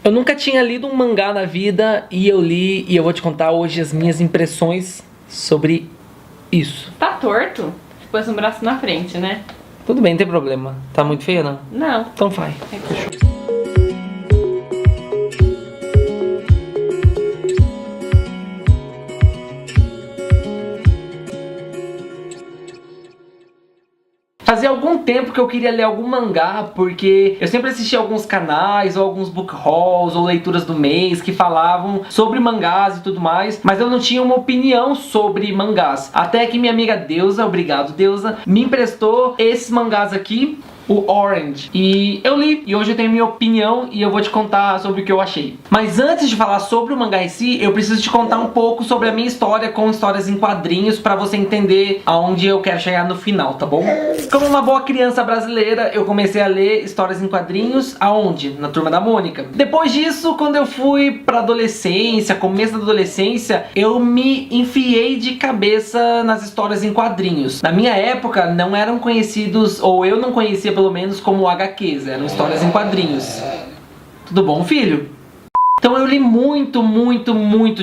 Eu nunca tinha lido um mangá na vida e eu li e eu vou te contar hoje as minhas impressões sobre isso. Tá torto? Pôs um braço na frente, né? Tudo bem, não tem problema. Tá muito feio, não? Não. Então vai. Fechou. Fazia algum tempo que eu queria ler algum mangá, porque eu sempre assisti alguns canais, ou alguns book hauls, ou leituras do mês que falavam sobre mangás e tudo mais, mas eu não tinha uma opinião sobre mangás. Até que minha amiga Deusa, obrigado Deusa, me emprestou esses mangás aqui, o Orange, e eu li, e hoje eu tenho minha opinião e eu vou te contar sobre o que eu achei. Mas antes de falar sobre o mangá em si, eu preciso te contar um pouco sobre a minha história com histórias em quadrinhos, pra você entender aonde eu quero chegar no final, tá bom? Como uma boa criança brasileira, eu comecei a ler histórias em quadrinhos, aonde? Na Turma da Mônica. Depois disso, quando eu fui pra adolescência, começo da adolescência, eu me enfiei de cabeça nas histórias em quadrinhos. Na minha época, não eram conhecidos, ou eu não conhecia pelo menos como HQs, eram histórias em quadrinhos. Tudo bom, filho? Então eu li muito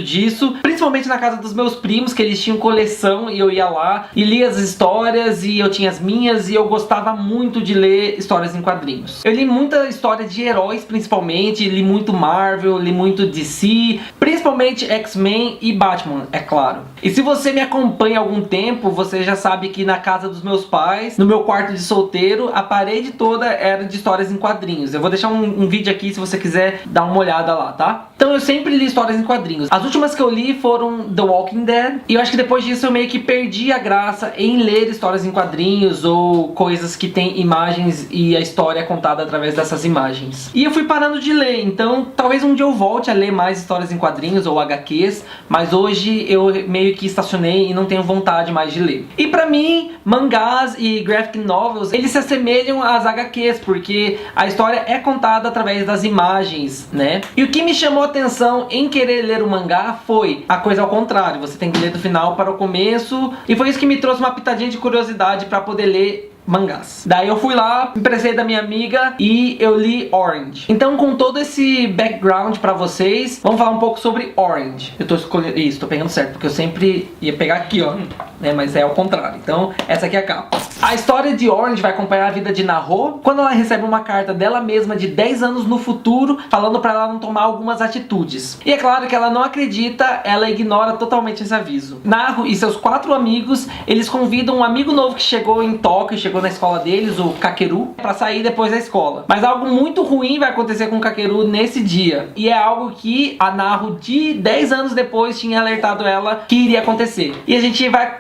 disso, principalmente na casa dos meus primos, que eles tinham coleção e eu ia lá e lia as histórias e eu tinha as minhas e eu gostava muito de ler histórias em quadrinhos. Eu li muita história de heróis principalmente, li muito Marvel, li muito DC, principalmente X-Men e Batman, é claro. E se você me acompanha há algum tempo, você já sabe que na casa dos meus pais, no meu quarto de solteiro, a parede toda era de histórias em quadrinhos. Eu vou deixar um vídeo aqui se você quiser dar uma olhada lá, tá? Então eu sempre li histórias em quadrinhos. As últimas que eu li foram The Walking Dead. E eu acho que depois disso eu meio que perdi a graça em ler histórias em quadrinhos ou coisas que tem imagens e a história é contada através dessas imagens. E eu fui parando de ler, então talvez um dia eu volte a ler mais histórias em quadrinhos ou HQs, mas hoje eu meio que estacionei e não tenho vontade mais de ler. E pra mim, mangás e graphic novels, eles se assemelham às HQs, porque a história é contada através das imagens, né? E o que me chamou a atenção em querer ler o mangá foi a coisa ao contrário, você tem que ler do final para o começo, e foi isso que me trouxe uma pitadinha de curiosidade para poder ler mangás. Daí eu fui lá, me emprestei da minha amiga e eu li Orange. Então, com todo esse background pra vocês, vamos falar um pouco sobre Orange. Eu tô escolhendo... Isso, tô pegando certo, porque eu sempre ia pegar aqui, ó, né, mas é ao contrário. Então, essa aqui é a capa. A história de Orange vai acompanhar a vida de Naho quando ela recebe uma carta dela mesma de 10 anos no futuro, falando pra ela não tomar algumas atitudes. E é claro que ela não acredita, ela ignora totalmente esse aviso. Naho e seus 4 amigos, eles convidam um amigo novo que chegou em Tóquio, chegou na escola deles, o Kakeru, pra sair depois da escola. Mas algo muito ruim vai acontecer com o Kakeru nesse dia. E é algo que a Naho de 10 anos depois tinha alertado ela que iria acontecer. E a gente vai...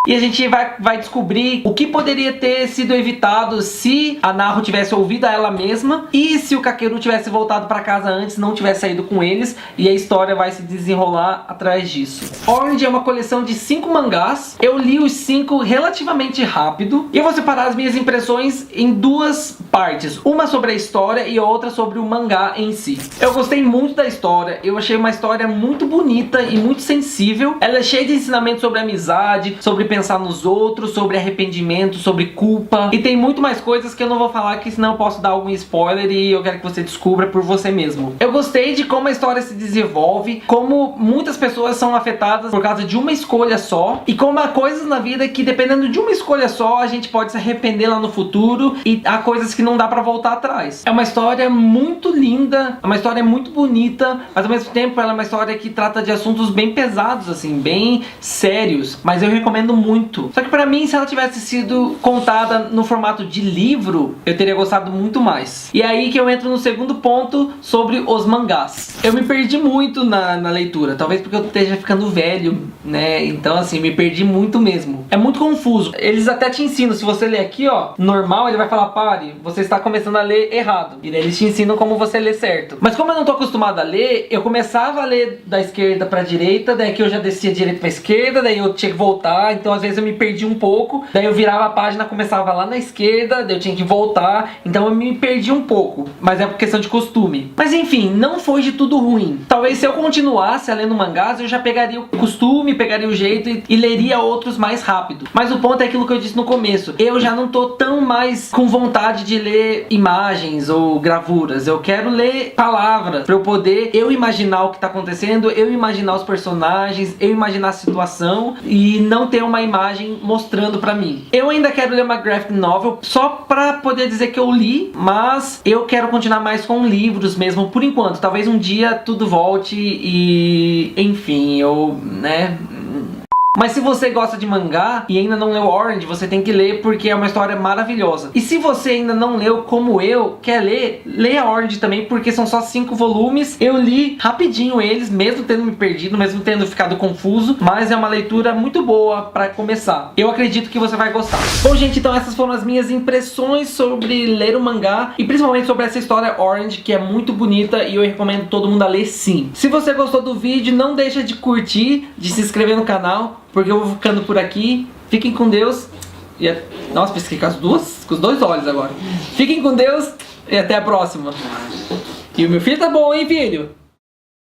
E a gente vai descobrir o que poderia ter sido evitado se a Naho tivesse ouvido a ela mesma e se o Kakeru tivesse voltado pra casa antes, não tivesse saído com eles, e a história vai se desenrolar atrás disso. Orange é uma coleção de 5 mangás. Eu li os 5 relativamente rápido e eu vou separar as minhas impressões em 2 partes, uma sobre a história e outra sobre o mangá em si. Eu gostei muito da história, eu achei uma história muito bonita e muito sensível. Ela é cheia de ensinamentos sobre amizade, sobre pensar nos outros, sobre arrependimento, sobre culpa, e tem muito mais coisas que eu não vou falar, que senão eu posso dar algum spoiler e eu quero que você descubra por você mesmo. Eu gostei de como a história se desenvolve, como muitas pessoas são afetadas por causa de uma escolha só, e como há coisas na vida que dependendo de uma escolha só, a gente pode se arrepender lá no futuro, e há coisas que não dá pra voltar atrás. É uma história muito linda, é uma história muito bonita, mas ao mesmo tempo ela é uma história que trata de assuntos bem pesados, assim, bem sérios, mas eu recomendo muito. Só que pra mim, se ela tivesse sido contada no formato de livro, eu teria gostado muito mais. E é aí que eu entro no segundo ponto sobre os mangás. Eu me perdi muito na leitura, talvez porque eu esteja ficando velho, né? Então assim, me perdi muito mesmo. É muito confuso. Eles até te ensinam, se você ler aqui, ó, normal, ele vai falar, pare, você está começando a ler errado. E daí eles te ensinam como você lê certo. Mas como eu não tô acostumado a ler, eu começava a ler da esquerda pra direita, daí que eu já descia direita pra esquerda, daí eu tinha que voltar. então às vezes eu me perdi um pouco, daí eu virava a página, começava lá na esquerda, daí eu tinha que voltar, então eu me perdi um pouco, mas é por questão de costume. Mas enfim, não foi de tudo ruim. Talvez se eu continuasse lendo mangás, eu já pegaria o costume, pegaria o jeito e leria outros mais rápido. Mas o ponto é aquilo que eu disse no começo, eu já não tô tão mais com vontade de ler imagens ou gravuras, eu quero ler palavras, pra eu poder imaginar o que tá acontecendo, eu imaginar os personagens, eu imaginar a situação e não ter uma imagem mostrando pra mim. Eu ainda quero ler uma graphic novel só pra poder dizer que eu li, mas eu quero continuar mais com livros mesmo por enquanto. Talvez um dia tudo volte e enfim, Mas se você gosta de mangá e ainda não leu Orange, você tem que ler porque é uma história maravilhosa. E se você ainda não leu como eu, quer ler, leia Orange também porque são só 5 volumes. Eu li rapidinho eles, mesmo tendo me perdido, mesmo tendo ficado confuso, mas é uma leitura muito boa pra começar. Eu acredito que você vai gostar. Bom, gente, então essas foram as minhas impressões sobre ler o mangá e principalmente sobre essa história Orange, que é muito bonita e eu recomendo todo mundo a ler sim. Se você gostou do vídeo, não deixa de curtir, de se inscrever no canal, porque eu vou ficando por aqui. Fiquem com Deus. Nossa, pisquei com os dois olhos agora. Fiquem com Deus e até a próxima. E o meu filho tá bom, hein, filho?